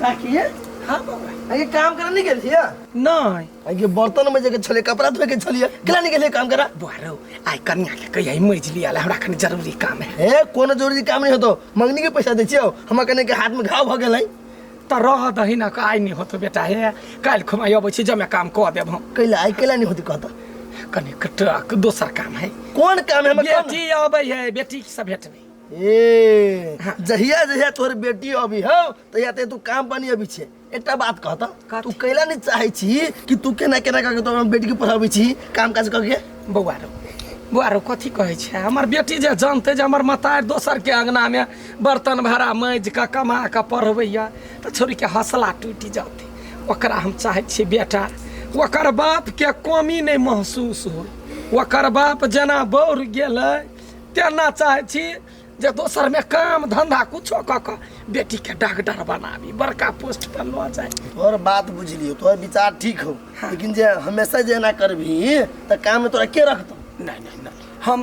काकी हाँ बाबा ये काम करने के लिए नहीं ये बर्तन में जगह छले कपड़ा धोए के छलिए केला निकले काम करा बुआरो आई कन्या के कहिया मजली आला हमरा कने जरूरी काम है ए कोनो जरूरी काम नहीं हो तो मंगनी के पैसा दे छियो हम कने के हाथ में घाव भ गेलै त रह दही ना आई नहीं होतो बेटा हे काल खुमा अबै छी जमे काम क देब हम कैला आई केला नहीं होती कहता कने कटक दोसर काम है कौन काम है हम बेटी अबै है बेटी से भेटबै ए जहिया जहिया तोर बेटी अभी हो तहिया ते तू काम पानी अभी छे एकटा बात कहता तू कैला नहीं चाहे छी कि तू केना केना करके तो हम बेटी के पढ़ाबै छी काम काज करके बुआरो कथी कहै छै हमर बेटी जे जानते जे हमर मतार दोसर के अंगना में बर्तन भाड़ा माँज के कमा के पढ़बैया त छोरी के हौसला टूटि जाते ओकरा हम चाहे छी बेटा ओकर बाप के कमी नहीं महसूस हो ओकर बाप जना बढ़ गेलै तेना चाहे छी जे दोसर में काम धंधा कुछो क बेटी के डॉक्टर बनाबी बड़का पोस्ट पर ल जाए तोर बात बुझलियो तोर विचार ठीक हो लेकिन जे हमेशा जे ना करबी त काम में तोरा के रखतो नहीं हम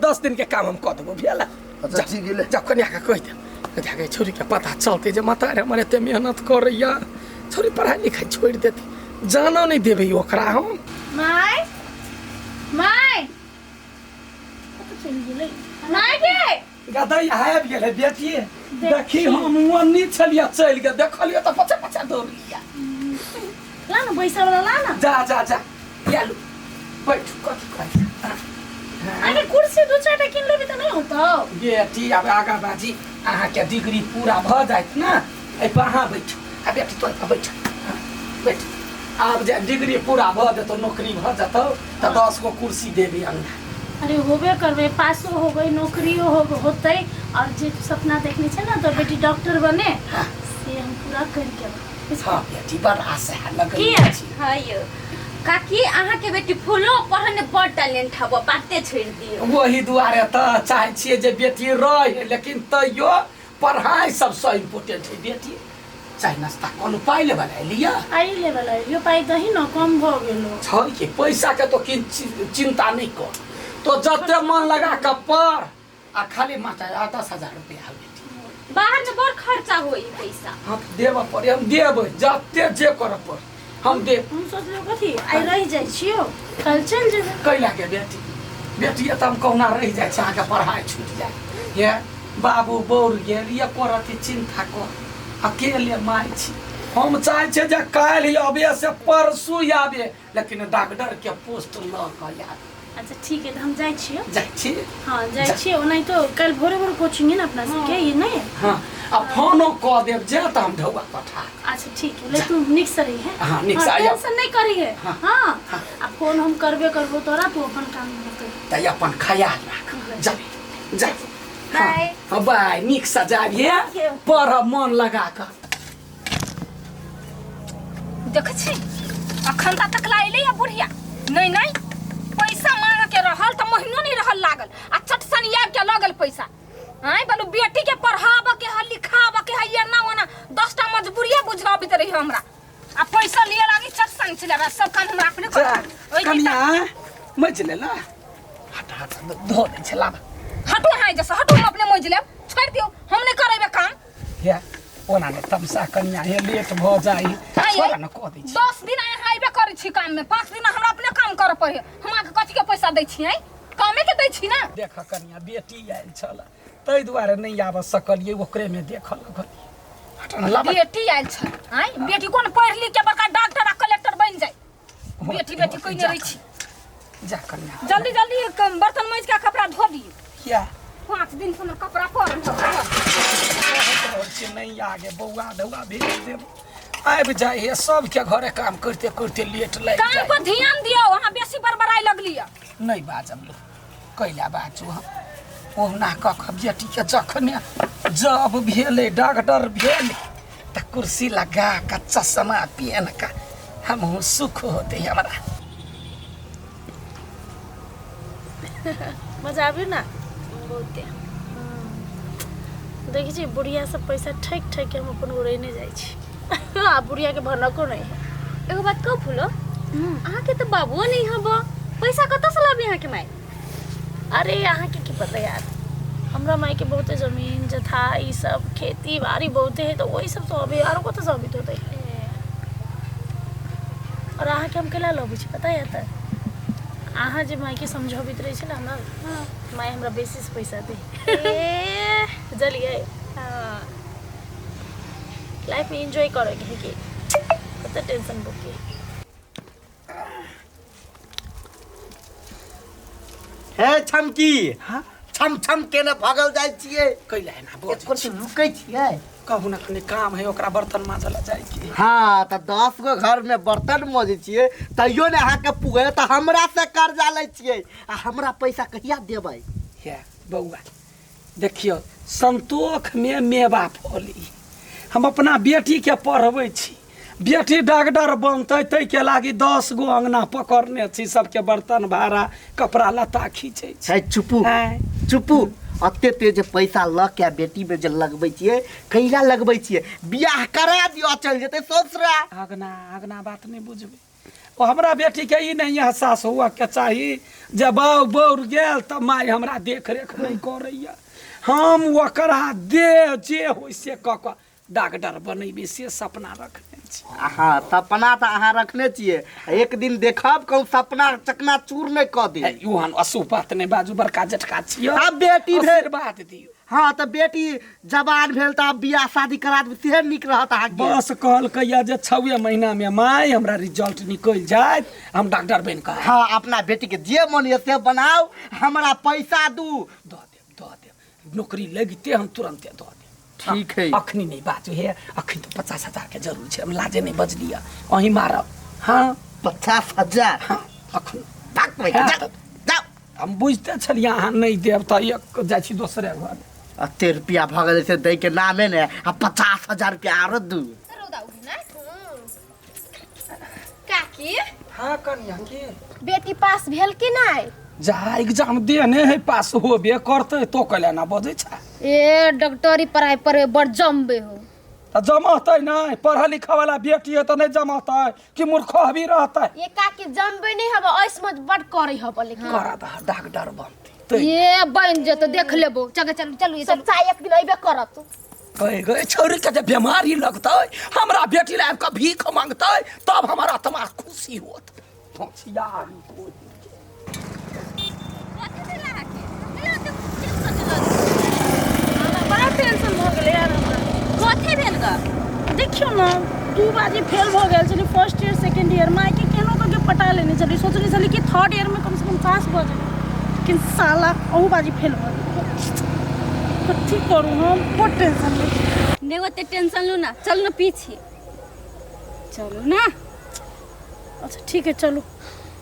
10 दिन के काम हम क देबो भेला अच्छा ठीक है जब कन्या के कह दे जाके छोरी के पता चलते जे माता रे हमर एते मेहनत करैया छोरी पढ़ाई लिखाई छोड़ देती जानो नहीं देबे ओकरा हम माय माय चल गेलै माय गे गदई आबि गेलै बेटी देखी हम वन्नी छलिया चल के देखलियो त पछा पछा दौड़िया ला ना पैसा वाला ला ना जा यालु बैठ कथी कहै अरे कुर्सी दो चारटा किन लेबे त नहीं होतो बेटी अब आगा बाजी अहाँ के डिग्री पूरा भ जाइत ना ए पर अहाँ बैठ आ बेटी तो बैठ अब जे डिग्री पूरा भ जेतो नौकरी भ जेतो त 10 गो कुर्सी देबी अंगना अरे होबे करबे पासो हो गई नौकरियो होतै और जे सपना देखने छै ना तो बेटी डॉक्टर बने से हम पूरा करके हां बेटी बड़ आशा लगै की हां यो काकी अहाँ के बेटी फूलो पढ़ने बड़ टैलेंट हबो बाते छोड़ दियो वही दुआरे त चाहे छिए जे बेटी रहे लेकिन तैयो पढ़ाई सबसे इम्पोर्टेंट है बेटी चाहे नाश्ता कोनो पाई ले वाला लिया आई ले वाला यो पाई दही न कम भ गेलो छ के पैसा के तो चिंता नहीं कर तो जते मन लगा के पढ़ आ खाली माता 10,000 रुपया बेटी बाहर में बड़ खर्चा होई पैसा हम देब पर हम देब जते जे कर पर हम देब हम सोचलो कथी आई रह जाय छियो कल चल जेबे कैला के बेटी त हम कहना रह जाय छै आगे पढ़ाई छूट जाय ये बाबू बोर गेल ये करती चिंता कर अकेले माय छी हम चाहे छे जे काल आबे से परसू आबे लेकिन डॉक्टर के पोस्ट ल क आबे अच्छा ठीक है तो हम जाय छियो जाय छी हां जाय छियो नहीं तो कल भोरे भोर कोचिंग है ना अपना सबके ये नहीं हां अब फोनो क देब जे त हम ढौआ पठा अच्छा ठीक है ले तू निक से रही है हां निक से आया टेंशन नहीं करी है हां अब फोन हम करबे करबो तोरा तू अपन काम कर त अपन ख्याल रख जा बाय हां बाय निक से जाबिए पर मन लगा के देख छी अखन तक लाइले या बुढ़िया नहीं पैसा मांग के रहल त महीनो नहीं रहल लागल आ चट सनिया के लगल पैसा हां बोलू बेटी के पढ़ाब के है लिखाब के है ये ना ओना 10टा मजबूरिया बुझाबित रही हमरा आ पैसा लिए लागी चट सन चले सब काम हमरा अपने कर कन्या मज ले ला हट धो दे छला हटो हां जैसे हटो हम अपने मज लेब छोड़ दियो हम नहीं करबे काम या ओना ने तमसा कन्या हे लेट भ जाई छोरा न क दै छी 10 दिन आए हाइबे करै छी काम में 5 दिन हमरा अपने काम कर पड़े हमरा के कथि के पैसा दै छी कामे के दै छी ना देख कन्या बेटी आइल छला तै दुआरे नहीं आब सकलिए ओकरे में देखल लगलिए हटन ला बेटी आइल छ बेटी कोन पढ़ लिख के बड़का डॉक्टर आ कलेक्टर बन जाए बेटी कोई नहीं रही छी जा कन्या जल्दी बर्तन मांज के कपड़ा धो दियो क्या 5 दिन से कपड़ा पर नहीं आगे बौआ धौआ भेज देब आब जाए है सब के घरे काम करते करते लेट लग काम पर ध्यान दियो वहां बेसी बड़बड़ाई लगली नहीं बाजब लो कैला बाजू हम ओहना कख बेटी के जखने जब भेले डॉक्टर भेले त कुर्सी लगा के चश्मा पहन के हम सुख होते हमरा मजा आबी ना बहुते देखी छी बुढ़िया सब पैसा ठक के हम अपन उड़ैने जाय छी आ बुढ़िया के भनको नहीं है एगो बात कहू फूलो अहाँ के तो बाबुओ नहीं हबो पैसा कत से लाबी अहाँ के माई अरे अहाँ के की पता यार हमरा माई के बहुते जमीन जथा ई सब खेती बाड़ी बहुते है तो वही सब तो अभी आरो कत साबित होते और अहाँ के हम केला लबे छी पता है त अहाँ जे माई के समझाबित रहे छै ना माई हमरा बेसिस पैसा दे बुझलिए लाइफ में एंजॉय करे के है कि कत टेंशन बुके हे छमकी हाँ छम छम के न भागल जाय छियै कैला है ना बोझ कुछ रुकै छियै कहू ना कनी काम है ओकरा बर्तन माजला जाय के हाँ त 10 गो घर में बर्तन मजे छियै तैयो ने अहाँ के पुगे त हमरा से कर्जा लै छियै आ हमरा पैसा कहिया देबै हे बउआ देखियो संतोष में मेवा फली हम अपना बेटी के पढ़बै छी बेटी डॉक्टर बनतै तै के लागी 10 गो अंगना पकड़ने छी सबके बर्तन भाड़ा कपड़ा लत्ता खींचै छी है चुपू चुपू अते तेज पैसा ल के बेटी में जे लगबै छियै कैला लगबै छियै बियाह करा दियो चल जेतै ससुरा अगना बात नहीं बुझबै ओ हमरा बेटी के ई नहीं एहसास हुआ के चाही जे बाऊ बौर गेल त माय हमरा देख रेख नहीं करैया हम ओकरा दे जे होय से क डॉक्टर बनेबे से सपना रखने छी हाँ सपना त अहाँ रखने छियै एक दिन देखब कहूँ सपना चकना चूर नहीं क दे युहान अशुभ बात नहीं बाजू बड़का जटका छियो अब बेटी भेल आशीर्वाद दियो हाँ त बेटी जवान भेल त बियाह शादी करा दे से निक रहत अहाँ के बस कहल कैया जे 6 महीना में माय हमरा रिजल्ट निकल जाए हम डॉक्टर बन के हाँ अपना बेटी के जे मन ये से बनाओ हमरा पैसा दू दे नौकरी लगते हम तुरंत दे ठीक है अखनी नहीं बाजू है अखनी तो 50,000 के जरूर है हम लाजे नहीं बजलिया वहीं मारब हाँ 50,000 हाँ अखन जाओ हम बुझते छलिए अहाँ नहीं देव तो एक जाइ छी दोसरे घर अते रुपया भ गेल से दै के नामे ने आ 50,000 रुपया आरो दू काकी हाँ कन्या के बेटी पास भेल कि नहीं जा एग्जाम देने है पास होबे करते तो कले ना बजे छ ए डॉक्टरी पढ़ाई पर बड़ जम्बे हो त जमाते नहीं पढ़ा लिखा वाला बेटी है तो नहीं जमाता कि मूर्ख भी रहता ये काकी जम्बे नहीं हब ऐस मत बड़ करे हब लेकिन करा दा डॉक्टर बनती ये बन जे तो देख लेबो चल चल चल ये सब चाय एक दिन अइबे करत कहे गए छोरी के जब बीमारी लगता है हमरा बेटी लाइफ का भीख मांगता है तब हमारा तमाम खुशी होत बड़ा टेंशन हो गेलै यार हमरा कथे भेल ग देखियो ना 2 बाजी फेल हो गेल छली फर्स्ट ईयर सेकंड ईयर माई के केनो के पटा लेने छली सोचली छली कि थर्ड ईयर में कम से कम पास हो जाए लेकिन साला ओ बाजी फेल हो गेल कथी करू हम बहुत टेंशन में नहीं होते टेंशन लो ना चल ना पीछे चलो ना अच्छा ठीक है चलो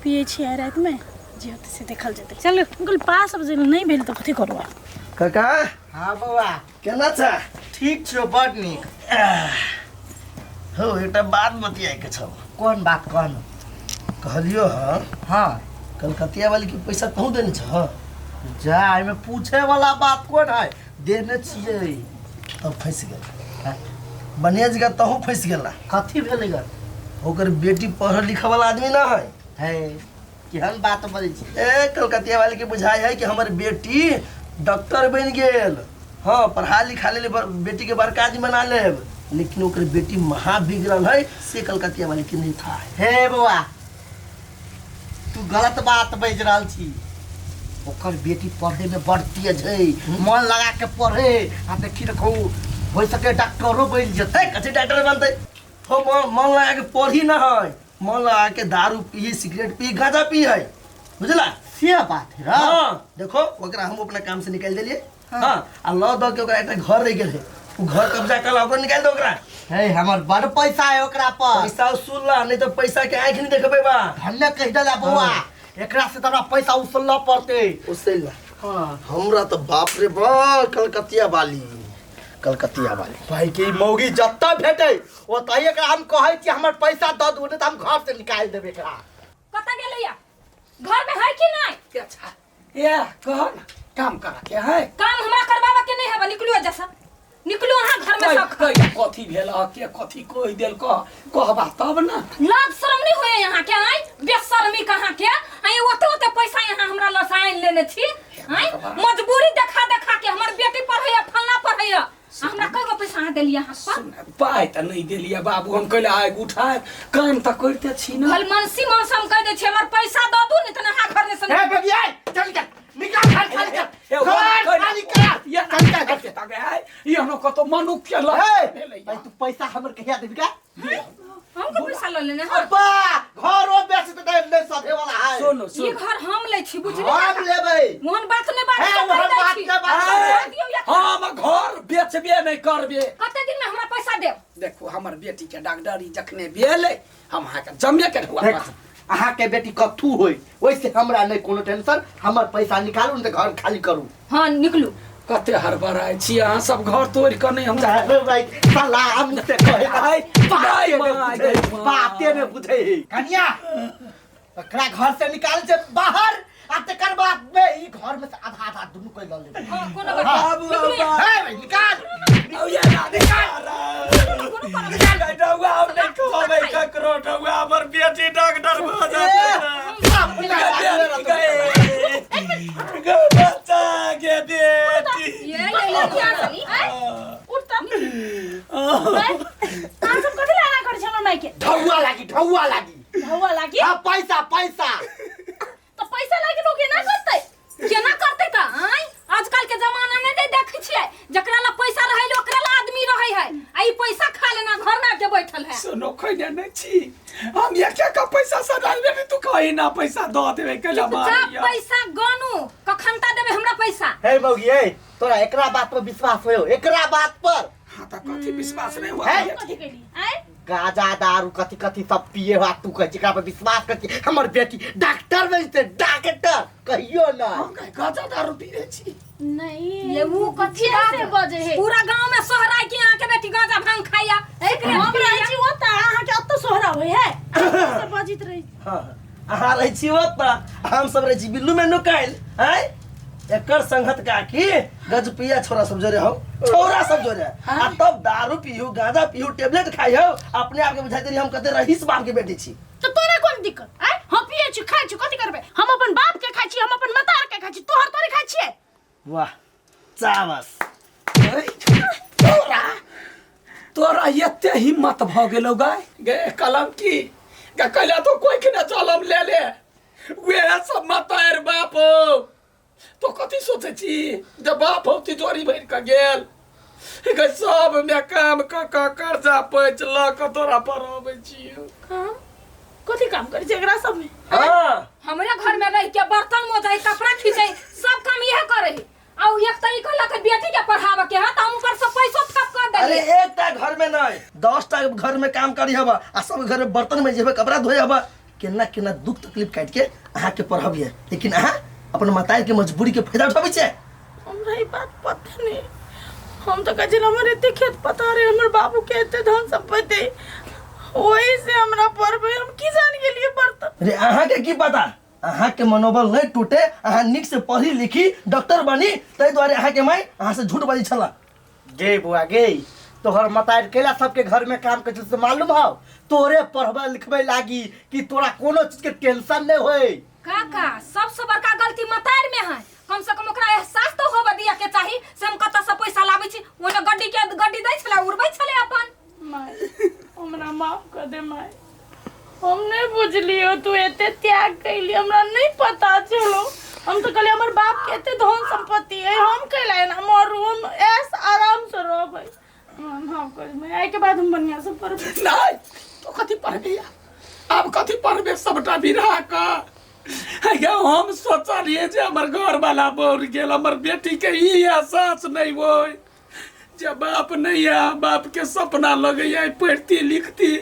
पिए छी आइ रात में जे होते से देखल जेतै चलो अंकल पास अब जे नहीं भेल त कथी करू काका हाँ बउआ केना छ ठीक छौ बड नीक हो एकटा बात बतियाए के छौ कोन बात कहन कहलियो हाँ कलकतिया वाली के पैसा तहू देने छ जा एमे पूछे वाला बात कोन है देने छियै तब फंस गेल बढ़िया जगह तहू फंस गेला कथी भेलै ग ओकर बेटी पढ़ल लिखल वाला आदमी ना है है केहन बात बोलै छी ए कलकतिया वाले के बुझाई है कि हमर बेटी डॉक्टर बन गेल हाँ पढ़ा लिखा ले बेटी के बड़का आदमी बना लेब लेकिन ओकर बेटी महा बिगड़ल है से कलकतिया वाले के नहीं था हे बउआ तू गलत बात बज रहल छी ओकर बेटी पढ़े में बड़ तेज है मन लगा के पढ़े आ देखी रखो हो सके डॉक्टरो बन जेतै कथी डॉक्टर बनते हो मन लगा के पढ़ी ना है मन लगा के दारू पिए सिगरेट पिए गांजा पिए है बुझला से बात है हाँ देखो ओकरा हम अपना काम से निकाल दिलिए हाँ आ लॉ द के ओकरा एकटा घर रह गेल है उ घर कब्जा कर ला ओकरा निकाल दो ओकरा है हमर बड़ पैसा है ओकरा पर पैसा उसूल ला नहीं तो पैसा के आंख नहीं देखबे बा धन्य कह देला बउआ एकरा से तोरा पैसा उसूलना पड़ते उसूल ला हां हमरा तो बाप रे बा कलकतिया वाली भाई के मौगी जत्ता भेटै ओतै एकरा हम कहै छी हमर पैसा द दू त हम घर से निकाल देबे एकरा कता गेलैया घर में है कि नहीं अच्छा ये कह काम करा के है काम हमरा करबावा के नहीं है निकलुआ जैसा निकलू अहाँ घर में सब कथी भेल के कथी कह देल कहबा तब ना लाज शर्म नहीं होए यहाँ के आई बेशर्मी कहाँ के आई ओते पैसा यहाँ हमरा लसाइन लेने छी आई मजबूरी देखा के हमर देली यहाँ पर सुन, पाइ त नहीं देलिए बाबू हम कहले आइ उठाए काम त करते छी ना भल मनसी मौसम कह दे छे हमर पैसा दो दू नहीं त ना घर में से ए बेबिया चल चल निकाल खाली कर घर खाली कर ये तंका करके तबे आइ ये न कतो मनुख के ल भाई तू पैसा हमर कहिया देबी का हमको पैसा ल लेने हां अब्बा घरो बेच त नहीं सधे वाला है सुनो ये घर हम ले छी बुझली हम लेबै मोहन बात ने बात है मोहन बात के बात हम घर बेचबे नहीं करबे कते दिन में हमरा पैसा देब देखो हमर बेटी के डॉक्टरी जखने भेले हम अहाँ के जमे के हुआ देख अहाँ के बेटी कथू होई वैसे हमरा नहीं कोनो टेंशन हमर पैसा निकालू न त घर खाली करू हां निकलू कते हड़बड़ाई छी अहाँ सब घर तोड़ के नहीं हम अरे भाई साला हम से कहे आई बाते ने बुझे कन्या एकरा घर से निकाल से बाहर आ तकर बाद में ई घर में से आधा आधा दुनु कोई ल ले हां कोनो बात बाबू है भाई निकाल औ ये ना निकाल डौआ हम नहीं कहबै ककरो डौआ हमर बेटी डॉक्टर भ जाते बच्चा के बेटी ये ले ले क्या सनी उठता काम सब कथि लाना करे छ हमर माई के ढौआ लागी धवा लागी आ पैसा तो पैसा लागी लोग केना करतै केना करते का आई आजकल के जमाना में नहीं देखे छिए जकरा ला पैसा रहै ओकरा ला आदमी रहै है आ ई पैसा खा लेना घर में के बैठल है सुनो खैने नहीं छी हम ये क्या का पैसा सदाल में तू कहि ना पैसा दो देबे केला जा मारिया पैसा गनु कखनता देबे हमरा पैसा हे मौगी ए तोरा एकरा बात पर विश्वास होयो एकरा बात पर हां त कथि विश्वास नहीं हुआ है? कथि कैली आय गाजा दारू कथी सब पिए हुआ तू कह जेकरा पर विश्वास करती हमर बेटी डॉक्टर बनते डॉक्टर कहियो ना हम कहीं गाजा दारू पी रहे छी नहीं ये वो कथि बात से बजे है पूरा गांव में सोहराय के यहाँ के बेटी गांजा भांग खाया एकरे हम रहै छी ओता अहाँ के अत्तो सोहरा होय है से बजित रही हाँ अहाँ रहे छी ओतऽ हम सब रहे छी बिल्लू में नुकाइल हैं एकर संगत का की गजपिया छोरा सब जोरे हो छोरा सब जोरे आ तब दारू पीहू गांजा पीहू टेबलेट खाई हो अपने आप के बुझाई देली हम कते रहीस बाप के बेटी छी तो तोरा कोन दिक्कत आय हम पिए छी खाइ छी कथि करबे हम अपन बाप के खाइ छी हम अपन मतार के खाइ छी तोहर तोरे खाइ छी वाह चावस तोरा एते हिम्मत भ गेलौ गे कलम की गे कहला तो कोई के ना चलम ले वे सब मतार बाप तो कथि सोचे छी जब बाप होती तोरी भर के गेल गे सब में काम क कर्जा पैच ल क तोरा पर आबै छी काम कथि काम करे छै एकरा सब में हां हमरा घर में रह के बर्तन मोजाई कपड़ा खींचे सब काम यह करे आ एक तरी कहला के बेटी के पढ़ावे के है त हम ऊपर से पैसा ठप कर दे अरे एकटा घर में नहीं 10टा घर में काम करी हबा आ सब घर में बर्तन में जेबे कपड़ा धोए हबा केना दुख तकलीफ काट के अहाँ के पढ़बिए लेकिन अहाँ अपन माताई के मजबूरी के फायदा उठाबै छै हमरा ई बात पता नहीं हम तो कजल हमर एते खेत पता रे हमर बाबू के एते धन संपत्ति ओही से हमरा पढ़बे हम की जान गेलिए बर्तन अरे अहाँ के की पता अहाँ के मनोबल नहीं टूटे अहाँ निक से पढ़ी लिखी डॉक्टर बनी तै द्वारे अहाँ के माई अहाँ से झूठ बाजी छला गे बुआ गे तोहर मतार केला सबके घर में काम करे से मालूम हो तोरे पढ़बे लिखबे लागी कि तोरा कोनो चीज के टेंशन नहीं होए काका सबसे बड़का गलती मतार में है कम से कम ओकरा एहसास तो होबे दिया के चाही से हम कत से पैसा लाबै छी ओने गड्डी दै छला उड़बै छले अपन माय हमरा माफ कर दे माय हम नहीं बुझलियो तू एते त्याग कैली हमरा नहीं पता चलो हम तो कहले हमर बाप के एते धन संपत्ति है हम कहले ना हमर रूम ऐस आराम से रहबै माफ कर मैं आए के बाद हम बढ़िया से पढ़बै नहीं तो कथि पढ़बे अब कथि पढ़बे सबटा बिरहा का अगे हम सोचलिए जे हमर घर वाला बोर गेल हमर बेटी के ई एहसास नहीं होय जे बाप नहीं है बाप के सपना लगे पढ़ती लिखती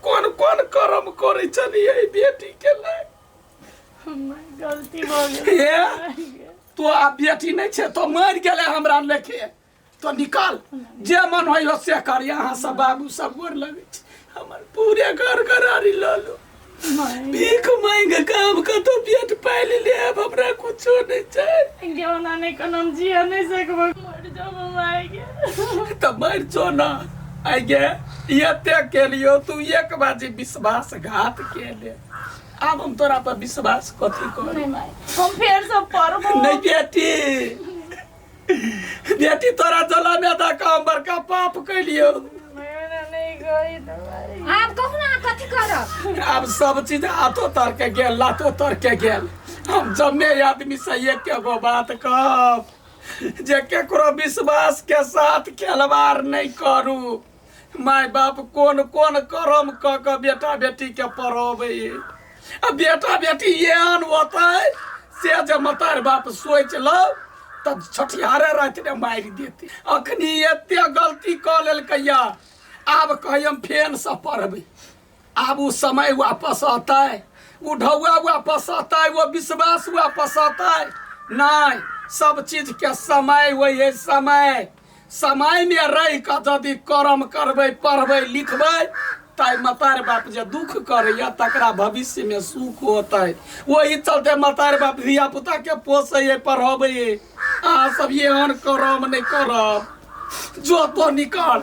कौन कर्म करे चलिए बेटी के लायक गलती हो गेल तो आ बेटी नहीं छे तो मर गेले हमरा लेखे तो निकाल जे मन होय से कर यहाँ सब बाबू सब गोर लगे हमर पूरे घर घरारी ल लो भीख मांग काम का तो पेट पाल ले अब हमरा कुछो नहीं चाहिए गेवना नहीं कनम जिया नहीं सकबो मर जाबो माय गे तो मर जो ना आगे ये तय के लियो तू एक बाजी विश्वासघात के ले अब हम तोरा पर विश्वास कथी कर नहीं माय हम फिर सब पढ़बो नहीं बेटी बेटी तोरा जला में दा काम बड़का पाप कैलियो। आप कहू ना कथी करब। अब सब चीज हाथों तर के गेल, लातो तर के गेल। हम जम्मे आदमी से एक गो बात कहब, जे केकरो विश्वास के साथ खिलवाड़ नहीं करू। माय बाप कोन कोन करम क के बेटा बेटी के पढ़ाबे। अब बेटा बेटी एहन होतै से जे मतार बाप सोच लो तब छठियारे रात ने मारि देते। अखनी एते गलती क लेलकैया, आब कहियम फेन से पढ़बै। आब वो समय वापस आता, वो ढौआ वापस आता, वो विश्वास वापस आता। नहीं, सब चीज के समय वही समय में रह के यदि कर्म करबै, पढ़बै, लिखबै, ताई मतार बाप जे दुख करैया तकरा भविष्य में सुख होता है। वही चलते मतार बाप धिया पुता के पोसै, पढ़बै। अहाँ सब एहन करम नहीं करब, जो तो निकाल।